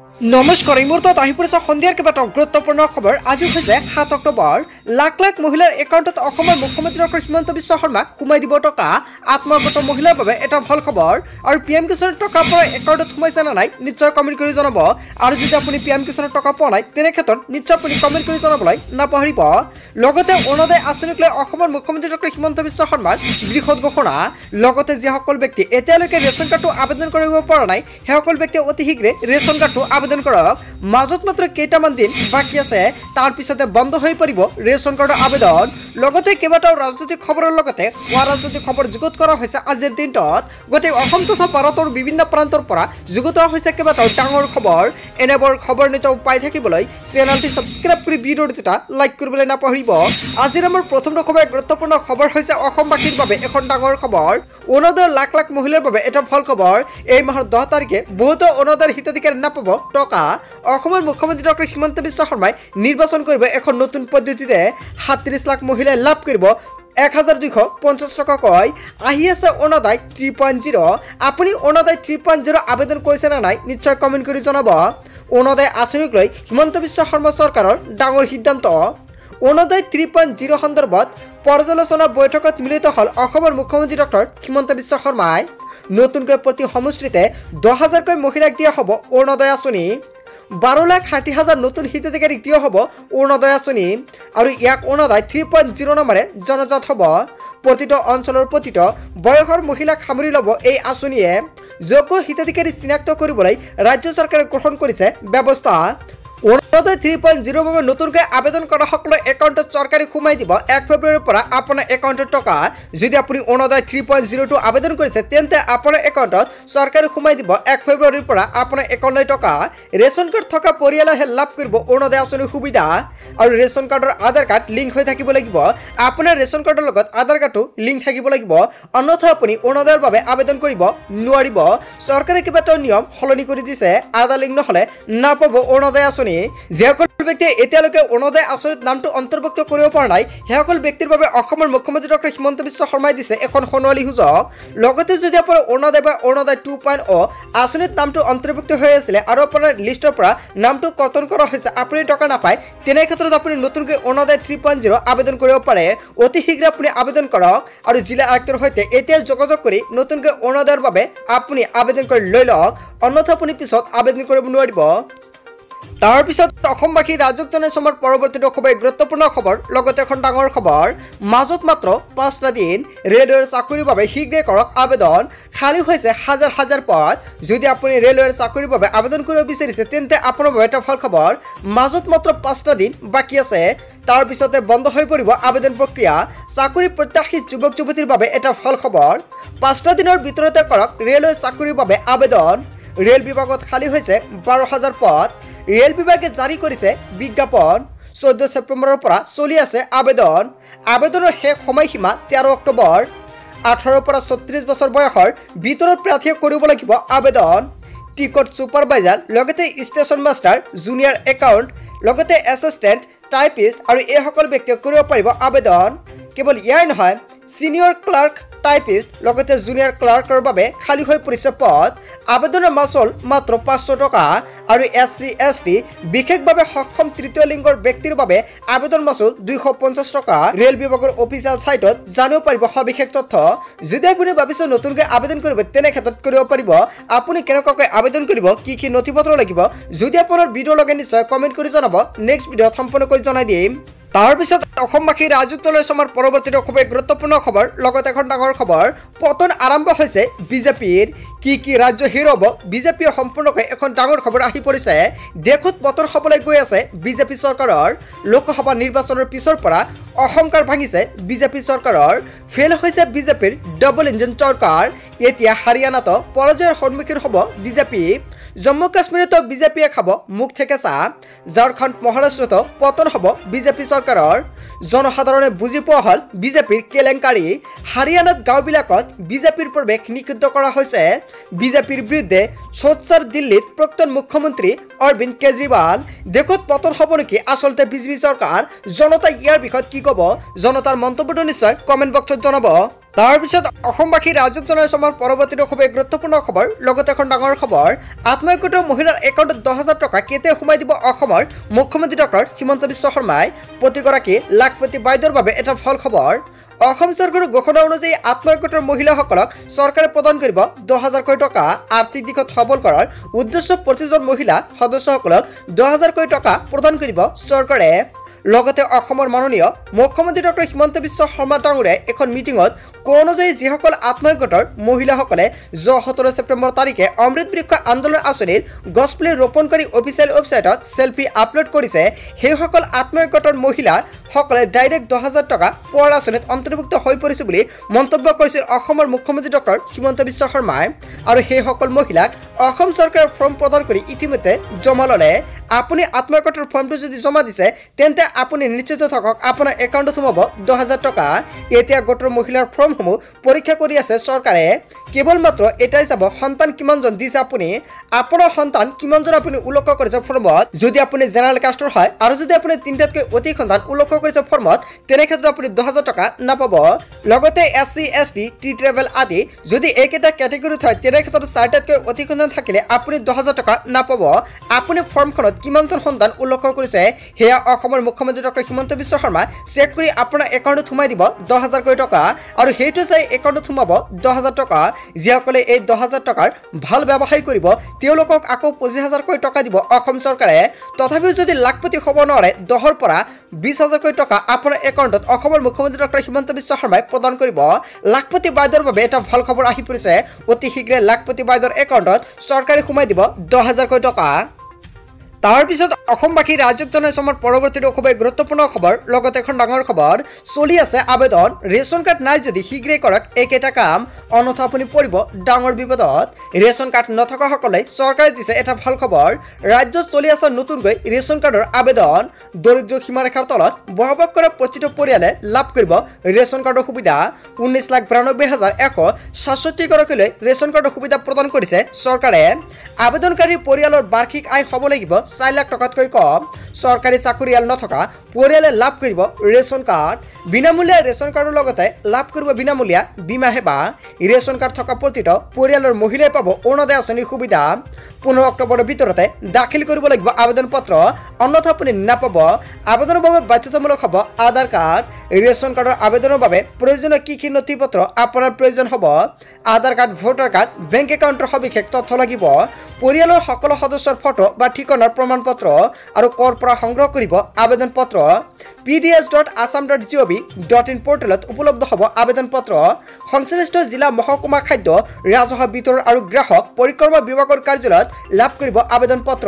নমস্কাৰ এই মুহূৰ্তত আহি পৰিছে সন্ধিয়াৰ কেইবাটাও গুৰুত্বপূৰ্ণ খবৰ। আজি হৈছে 7 অক্টোবৰ। লাখ লাখ মহিলাৰ একাউণ্টত অসমৰ মুখ্যমন্ত্ৰী ডক্টৰ হিমন্ত বিশ্ব শৰ্মাক সোমাই দিব টকা। আত্মগত মহিলাৰ বাবে এটা ভাল খবৰ। আৰু পিএম কিষাণৰ টকা পৰা একাউণ্টত সোমাইছে নে নাই নিশ্চয় কমেণ্ট কৰি জনাব। আৰু যদি আপুনি পিএম কিষাণৰ টকা পোৱা নাই তেনে ক্ষেত্ৰত নিশ্চয় আপুনি কমেণ্ট কৰি জনাবলৈ নাপাহৰিব। লগতে অৰুণোদয় আঁচনিক লৈ অসমৰ মুখ্যমন্ত্ৰী ডক্টৰ হিমন্ত বিশ্ব শৰ্মাৰ বৃহৎ ঘোষণা। লগতে যিসকল ব্যক্তি এতিয়ালৈকে ৰেচন কাৰ্ডটো আবেদন কৰিব পৰা নাই সেইসকল ব্যক্তিয়ে অতি শীঘ্ৰে ৰেচন কাৰ্ডটো আবেদন কৰক। মাজত মাত্ৰ কেইটামান দিন বাকী আছে, তাৰ পিছতে বন্ধ হৈ পৰিব ৰেচন কাৰ্ডৰ আবেদন। লগতে কেইবাটাও ৰাজনৈতিক খবৰৰ লগতে ৰাজনৈতিক খবৰ যুগুত কৰা হৈছে আজিৰ দিনটোত। গোটেই অসম তথা ভাৰতৰ বিভিন্ন প্ৰান্তৰ পৰা যুগুত হৈছে কেইবাটাও ডাঙৰ খবৰ। এনেবোৰ খবৰ নিতৌ পাই থাকিবলৈ চেনেলটি ছাবস্ক্ৰাইব কৰি ভিডিঅ'টো এটা লাইক কৰিবলৈ নাপাহৰিব। আজিৰ আমাৰ প্ৰথম গুৰুত্বপূৰ্ণ খবৰ হৈছে অসমবাসীৰ বাবে এখন ডাঙৰ খবৰ। অৰুণোদয়ৰ লাখ লাখ মহিলাৰ বাবে এটা ভাল খবৰ। এই মাহৰ 10 তাৰিখে বহুতো অৰুণোদয়ৰ হিতাধিকাৰী নাপাব টকা। অসমৰ মুখ্যমন্ত্ৰী ডক্টৰ হিমন্ত বিশ্ব শৰ্মাই নিৰ্বাচন কৰিব এখন নতুন পদ্ধতিতে। 37 লাখ মহিলাই লাভ কৰিব 1250 টকাকৈ। আহি আছে অৰুণোদয় 3.0। আপুনি অৰুণোদয় 3.0 আবেদন কৰিছে নে নাই নিশ্চয় কমেণ্ট কৰি জনাব। অৰুণোদয় আঁচনিক লৈ হিমন্ত বিশ্ব শৰ্মা চৰকাৰৰ ডাঙৰ সিদ্ধান্ত। অৰুণোদয় 3.0 সন্দৰ্ভত পৰ্যালোচনা বৈঠকত মিলিত হ'ল অসমৰ মুখ্যমন্ত্ৰী ডক্টৰ হিমন্ত বিশ্ব শৰ্মাই। নতুনকৈ প্ৰতি সমষ্টিতে 10,000কৈ মহিলাক দিয়া হ'ব অৰুণোদয় আঁচনি। 12,60,000 নতুন হিতাধিকাৰীক দিয়া হ'ব অৰুণোদয় আঁচনি। আৰু ইয়াক অৰুণোদয় 3.0 নামেৰে জনাজাত হ'ব। প্ৰতিটো অঞ্চলৰ প্ৰতিটো বয়সৰ মহিলাক সামৰি ল'ব এই আঁচনিয়ে। যোগ্য হিতাধিকাৰী চিনাক্ত কৰিবলৈ ৰাজ্য চৰকাৰে গ্ৰহণ কৰিছে ব্যৱস্থা। অৰুণোদয় 3.0 বাবে নতুনকৈ আবেদন কৰা সকলৰ একাউণ্টত চৰকাৰে সোমাই দিব 1 ফেব্ৰুৱাৰীৰ পৰা আপোনাৰ একাউণ্টত টকা। যদি আপুনি অৰুণোদয় 3.0টো আবেদন কৰিছে তেন্তে আপোনাৰ একাউণ্টত চৰকাৰে সোমাই দিব 1 ফেব্ৰুৱাৰীৰ পৰা আপোনাৰ একাউণ্টলৈ টকা। ৰেচন কাৰ্ড থকা পৰিয়ালেহে লাভ কৰিব অৰুণোদয় আঁচনিৰ সুবিধা। আৰু ৰেচন কাৰ্ডৰ আধাৰ কাৰ্ড লিংক হৈ থাকিব লাগিব। আপোনাৰ ৰেচন কাৰ্ডৰ লগত আধাৰ কাৰ্ডটো লিংক থাকিব লাগিব, অন্যথা আপুনি অৰুণোদয়ৰ বাবে আবেদন কৰিব নোৱাৰিব। চৰকাৰে কেইবাটাও নিয়ম সলনি কৰি দিছে। আধাৰ লিংক নহ'লে নাপাব অৰুণোদয় আঁচনি। যিসকল ব্যক্তিয়ে এতিয়ালৈকে অৰুণোদয় আঁচনিত নামটো অন্তৰ্ভুক্ত কৰিব পৰা নাই সেইসকল ব্যক্তিৰ বাবে অসমৰ মুখ্যমন্ত্ৰী ডক্টৰ হিমন্ত বিশ্ব শৰ্মাই দিছে এখন সোণোৱালী সুযোগ। লগতে যদি আপোনাৰ অৰুণোদয় বা অৰুণোদয় 2.0 আঁচনিত নামটো অন্তৰ্ভুক্ত হৈ আছিলে আৰু আপোনাৰ লিষ্টৰ পৰা নামটো কৰ্তন কৰা হৈছে আপুনি টকা নাপায়, তেনে ক্ষেত্ৰত আপুনি নতুনকৈ অৰুণোদয় 3.0 আবেদন কৰিব পাৰে। অতি শীঘ্ৰে আপুনি আবেদন কৰক আৰু জিলা আয়ুক্তৰ সৈতে এতিয়া যোগাযোগ কৰি নতুনকৈ অৰুণোদয়ৰ বাবে আপুনি আবেদন কৰি লৈ লওক, অন্যথা আপুনি পিছত আবেদন কৰিব নোৱাৰিব। তাৰ পিছত অসমবাসী ৰাজক জনাইছে আমাৰ পৰৱৰ্তী খুবেই গুৰুত্বপূৰ্ণ খবৰ। লগতে এখন ডাঙৰ খবৰ, মাজত মাত্ৰ 5টা দিন ৰেলৱেৰ চাকৰিৰ বাবে শীঘ্ৰে কৰক আবেদন। খালী হৈছে হাজাৰ হাজাৰ পদ। যদি আপুনি ৰেলৱেৰ চাকৰিৰ বাবে আবেদন কৰিব বিচাৰিছে তেন্তে আপোনাৰ বাবে এটা ভাল খবৰ। মাজত মাত্ৰ 5টা দিন বাকী আছে, তাৰ পিছতে বন্ধ হৈ পৰিব আবেদন প্ৰক্ৰিয়া। চাকৰি প্ৰত্যাশী যুৱক যুৱতীৰ বাবে এটা ভাল খবৰ। 5টা দিনৰ ভিতৰতে কৰক ৰেলৱে চাকৰিৰ বাবে আবেদন। ৰেল বিভাগত খালী হৈছে 12,000 পদ। ৰেল বিভাগে জাৰি কৰিছে বিজ্ঞাপন। 14 ছেপ্টেম্বৰৰ পৰা চলি আছে আবেদন। আবেদনৰ শেষ সময়সীমা 13 অক্টোবৰ। 18ৰ পৰা 36 বছৰ বয়সৰ ভিতৰত প্ৰাৰ্থীয়ে কৰিব লাগিব আবেদন। টিকট ছুপাৰভাইজাৰ, লগতে ষ্টেচন মাষ্টাৰ, জুনিয়ৰ একাউণ্ট, লগতে এছিষ্টেণ্ট, টাইপিষ্ট আৰু এইসকল ব্যক্তিয়ে কৰিব পাৰিব আবেদন। কেৱল ইয়াই নহয়, ছিনিয়ৰ ক্লাৰ্ক, টাইপিষ্ট, লগতে জুনিয়ৰ ক্লাৰ্কৰ বাবে খালী হৈ পৰিছে পদ। আবেদনৰ মাচুল মাত্ৰ 500 টকা। আৰু SC ST বিশেষভাৱে সক্ষম তৃতীয় লিংগৰ ব্যক্তিৰ বাবে আবেদন মাচুল 250 টকা। ৰেল বিভাগৰ অফিচিয়েল চাইটত জানিব পাৰিব সবিশেষ তথ্য। যদি আপুনি ভাবিছে নতুনকৈ আবেদন কৰিব তেনে ক্ষেত্ৰত কৰিব পাৰিব। আপুনি কেনেকুৱাকৈ আবেদন কৰিব, কি কি নথি পত্ৰ লাগিব, যদি আপোনাৰ ভিডিঅ' লাগে নিশ্চয় কমেণ্ট কৰি জনাব। নেক্সট ভিডিঅ'ত সম্পূৰ্ণকৈ জনাই দিম। তাৰ পিছত অসমবাসী ৰাজক জনাইছে আমাৰ পৰৱৰ্তী খুবেই গুৰুত্বপূৰ্ণ খবৰ। লগতে এখন ডাঙৰ খবৰ, পতন আৰম্ভ হৈছে বিজেপিৰ। কি ৰাজ্য হেৰুৱাব বিজেপিয়ে সম্পূৰ্ণকৈ এখন ডাঙৰ খবৰ আহি পৰিছে। দেশত পতন হ'বলৈ গৈ আছে বিজেপি চৰকাৰৰ। লোকসভা নিৰ্বাচনৰ পিছৰ পৰা অহংকাৰ ভাঙিছে বিজেপি চৰকাৰৰ। ফেল হৈছে বিজেপিৰ ডাবল ইঞ্জিন চৰকাৰ। এতিয়া হাৰিয়ানাতো পৰাজয়ৰ সন্মুখীন হ'ব বিজেপি। জম্মু কাশ্মীৰতো বিজেপিয়ে খাব মুখ থেকেচা। ঝাৰখণ্ড, মহাৰাষ্ট্ৰতো পতন হ'ব বিজেপি চৰকাৰৰ। জনসাধাৰণে বুজি পোৱা হ'ল বিজেপিৰ কেলেংকাৰী। হাৰিয়ানাত গাঁওবিলাকত বিজেপিৰ প্ৰৱেশ নিষিদ্ধ কৰা হৈছে। বিজেপিৰ বিৰুদ্ধে সোচ্চাৰ দিল্লীত প্ৰাক্তন মুখ্যমন্ত্ৰী অৰবিন্দ কেজৰিৱাল। দেশত পতন হ'ব নেকি আচলতে বিজেপি চৰকাৰ? জনতাই ইয়াৰ বিষয়ত কি ক'ব? জনতাৰ মন্তব্যটো নিশ্চয় কমেণ্ট বক্সত জনাব। তাৰপিছত অসমবাসী ৰাজ্যত জনাইছে আমাৰ পৰৱৰ্তী খুবেই গুৰুত্বপূৰ্ণ খবৰ লগতে এখন ডাঙৰ খবৰ আত্মসহায়ক মহিলাৰ একাউণ্টত 10,000 টকা কেতিয়া সোমাই দিব অসমৰ মুখ্যমন্ত্ৰী ডক্টৰ হিমন্ত বিশ্ব শৰ্মাই প্ৰতিগৰাকী লাখপতি বাইদেউৰ বাবে এটা ভাল খবৰ অসম চৰকাৰৰ ঘোষণা অনুযায়ী আত্মসহায়ক মহিলাসকলক চৰকাৰে প্ৰদান কৰিব 10,000 টকা আৰ্থিক দিশত সবল কৰাৰ উদ্দেশ্য প্ৰতিজন মহিলা সদস্যসকলক 10,000 টকা প্ৰদান কৰিব চৰকাৰে লগতে অসমৰ মাননীয় মুখ্যমন্ত্ৰী ডক্টৰ হিমন্ত বিশ্ব শৰ্মা ডাঙৰীয়াই এখন মিটিঙত কোৱা অনুযায়ী যিসকল আত্মসহায়ক মহিলাসকলে 17 ছেপ্টেম্বৰ তাৰিখে অমৃত বৃক্ষ আন্দোলন আঁচনিৰ গছপুলি ৰোপণ কৰি অফিচিয়েল ৱেবছাইটত চেলফি আপলোড কৰিছে সেইসকল আত্মসহায়ক মহিলাৰ সকলে ডাইৰেক্ট 10,000 টকা পোৱাৰ আঁচনিত অন্তৰ্ভুক্ত হৈ পৰিছে বুলি মন্তব্য কৰিছিল অসমৰ মুখ্যমন্ত্ৰী ডক্টৰ হিমন্ত বিশ্ব শৰ্মাই আৰু সেইসকল মহিলাক অসম চৰকাৰৰ ফৰ্ম প্ৰদান কৰি ইতিমধ্যে জমা ল'লে আপুনি আত্মসহায়ক ফৰ্মটো যদি জমা দিছে তেন্তে আপুনি নিশ্চিত থাকক আপোনাৰ একাউণ্টত সোমাব 10,000 টকা এতিয়া গোটৰ মহিলাৰ ফৰ্মসমূহ পৰীক্ষা কৰি আছে চৰকাৰে কেৱল মাত্ৰ এটাই যাব সন্তান কিমানজন দিছে আপুনি আপোনাৰ সন্তান কিমানজন আপুনি উল্লেখ কৰিছে ফৰ্মত যদি আপুনি জেনাৰেল কাষ্টৰ হয় আৰু যদি আপুনি 3টাতকৈ অধিক সন্তান উল্লেখ কৰিছে ফৰ্মত তেনে ক্ষেত্ৰত আপুনি 10,000 টকা নাপাব লগতে SC ST টি ট্ৰেভেল আদি যদি এইকেইটা কেটেগৰীত হয় তেনে ক্ষেত্ৰত 4টাতকৈ অধিক সন্তান থাকিলে আপুনি 10,000 টকা নাপাব আপুনি ফৰ্মখনত কিমানজন সন্তান উল্লেখ কৰিছে হেয়া অসমৰ মুখ্যমন্ত্ৰী ডক্টৰ হিমন্ত বিশ্ব শৰ্মা চেক কৰি আপোনাৰ একাউণ্টত সোমাই দিব 10,000 টকা আৰু সেইটো চাই একাউণ্টত সোমাব 10,000 টকা যিসকলে এই 10,000 টকাৰ ভাল ব্যৱসায় কৰিব তেওঁলোকক আকৌ 25,000 টকা দিব অসম চৰকাৰে তথাপিও যদি লাখপতি হ'ব নোৱাৰে 10ৰ পৰা 20,000 টকা আপোনাৰ একাউণ্টত অসমৰ মুখ্যমন্ত্ৰী ডক্টৰ হিমন্ত বিশ্ব শৰ্মাই প্ৰদান কৰিব লাখপতি বাইদেউৰ বাবে এটা ভাল খবৰ আহি পৰিছে অতি শীঘ্ৰে লাখপতি বাইদেউৰ একাউণ্টত চৰকাৰে সোমাই দিব 10,000 টকা তাৰপিছত অসমবাসী ৰাজ্যত জনাইছে আমাৰ পৰৱৰ্তী খুবেই গুৰুত্বপূৰ্ণ খবৰ লগতে এখন ডাঙৰ খবৰ চলি আছে আবেদন ৰেচন কাৰ্ড নাই যদি শীঘ্ৰেই কৰক এইকেইটা কাম অন্যথা আপুনি পৰিব ডাঙৰ বিপদত ৰেচন কাৰ্ড নথকাসকলে চৰকাৰে দিছে এটা ভাল খবৰ ৰাজ্যত চলি আছে নতুনকৈ ৰেচন কাৰ্ডৰ আবেদন দৰিদ্ৰ সীমাৰেখাৰ তলত বসবাস কৰা প্ৰতিটো পৰিয়ালে লাভ কৰিব ৰেচন কাৰ্ডৰ সুবিধা 19,92,167 গৰাকীলৈ ৰেচন কাৰ্ডৰ সুবিধা প্ৰদান কৰিছে চৰকাৰে আবেদনকাৰীৰ পৰিয়ালৰ বাৰ্ষিক আয় হ'ব লাগিব 4 লাখ টকাতকৈ কম চৰকাৰী চাকৰিয়াল নথকা পৰিয়ালে লাভ কৰিব ৰেচন কাৰ্ড বিনামূলীয়া ৰেচন কাৰ্ডৰ লগতে লাভ কৰিব বিনামূলীয়া বীমা সেৱা ৰেচন কাৰ্ড থকা প্ৰতিটো পৰিয়ালৰ মহিলাই পাব অৰুণোদয় আঁচনিৰ সুবিধা 15 অক্টোবৰৰ ভিতৰতে দাখিল কৰিব লাগিব আবেদন পত্ৰ অন্যথা আপুনি নাপাব আবেদনৰ বাবে বাধ্যতামূলক হ'ব আধাৰ কাৰ্ড ৰেচন কাৰ্ডৰ আবেদনৰ বাবে প্ৰয়োজনীয় কি নথিপত্ৰ আপোনাৰ প্ৰয়োজন হ'ব আধাৰ কাৰ্ড ভোটাৰ কাৰ্ড বেংক একাউণ্টৰ সবিশেষ তথ্য লাগিব পৰিয়ালৰ সকলো সদস্যৰ ফটো বা ঠিকনাৰ প্ৰমাণপত্ৰ আৰু কৰ পৰা সংগ্ৰহ কৰিব আবেদন পত্ৰ pds.assam.gov.in পৰ্টেলত উপলব্ধ হ'ব আবেদন পত্ৰ সংশ্লিষ্ট জিলা মহকুমা খাদ্য ৰাজহুৱা বিতৰণ আৰু গ্ৰাহক পৰিক্ৰমা বিভাগৰ কাৰ্যালয়ত লাভ কৰিব আবেদন পত্ৰ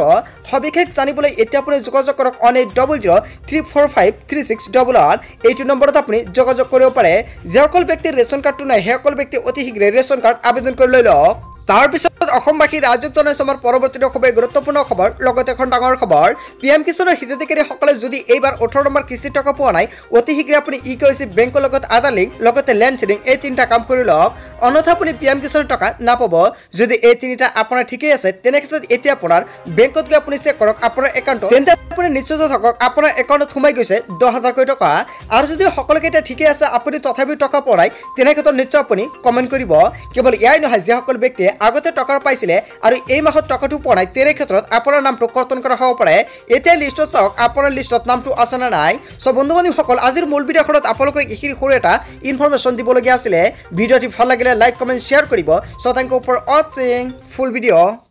সবিশেষ জানিবলৈ এতিয়া আপুনি যোগাযোগ কৰক 1800345361 এইটো নম্বৰত আপুনি যোগাযোগ কৰিব পাৰে যিসকল ব্যক্তিৰ ৰেচন কাৰ্ডটো নাই সেইসকল ব্যক্তি অতি শীঘ্ৰে ৰেচন কাৰ্ড আবেদন কৰি লৈ লওক তাৰপিছত অসমবাসী ৰাজ্যত জনাইছে আমাৰ পৰৱৰ্তী খুবেই গুৰুত্বপূৰ্ণ খবৰ লগতে এখন ডাঙৰ খবৰ PM কিষাণৰ হিতাধিকাৰীসকলে যদি এইবাৰ 18 নম্বৰ কিস্তিৰ টকা পোৱা নাই অতি শীঘ্ৰে আপুনি ইকেৱাইচি বেংকৰ লগত আধাৰ লিংক লগতে লেণ্ড চেডিং এই 3টা কাম কৰি লওক অন্যথা আপুনি PM কিষাণৰ টকা নাপাব যদি এই 3টা আপোনাৰ ঠিকেই আছে তেনে ক্ষেত্ৰত এতিয়া আপোনাৰ বেংকত গৈ আপুনি চেক কৰক আপোনাৰ একাউণ্ট তেন্তে আপুনি নিশ্চিত থাকক আপোনাৰ একাউণ্টত সোমাই গৈছে 10,000 টকা আৰু যদি সকলোকেইটা ঠিকেই আছে আপুনি তথাপিও টকা পোৱা নাই তেনে ক্ষেত্ৰত নিশ্চয় আপুনি কমেণ্ট কৰিব কেৱল এয়াই নহয় যিসকল ব্যক্তিয়ে আগতে টকা পাইছিলে আৰু এই মাহত টকাটো পোৱা নাই তেনে ক্ষেত্ৰত আপোনাৰ নামটো কৰ্তন কৰা হ'ব পাৰে এতিয়া লিষ্টত চাওক আপোনাৰ লিষ্টত নামটো আছে নে নাই সো বন্ধু বান্ধৱীসকল আজিৰ মূল ভিডিঅ'খনত আপোনালোকক এইখিনি সৰু এটা ইনফৰমেশ্যন দিবলগীয়া আছিলে ভিডিঅ'টি ভাল লাগিলে লাইক কমেণ্ট শ্বেয়াৰ কৰিব সো থেংক ইউ ফৰ ৱাচিং ফুল ভিডিঅ'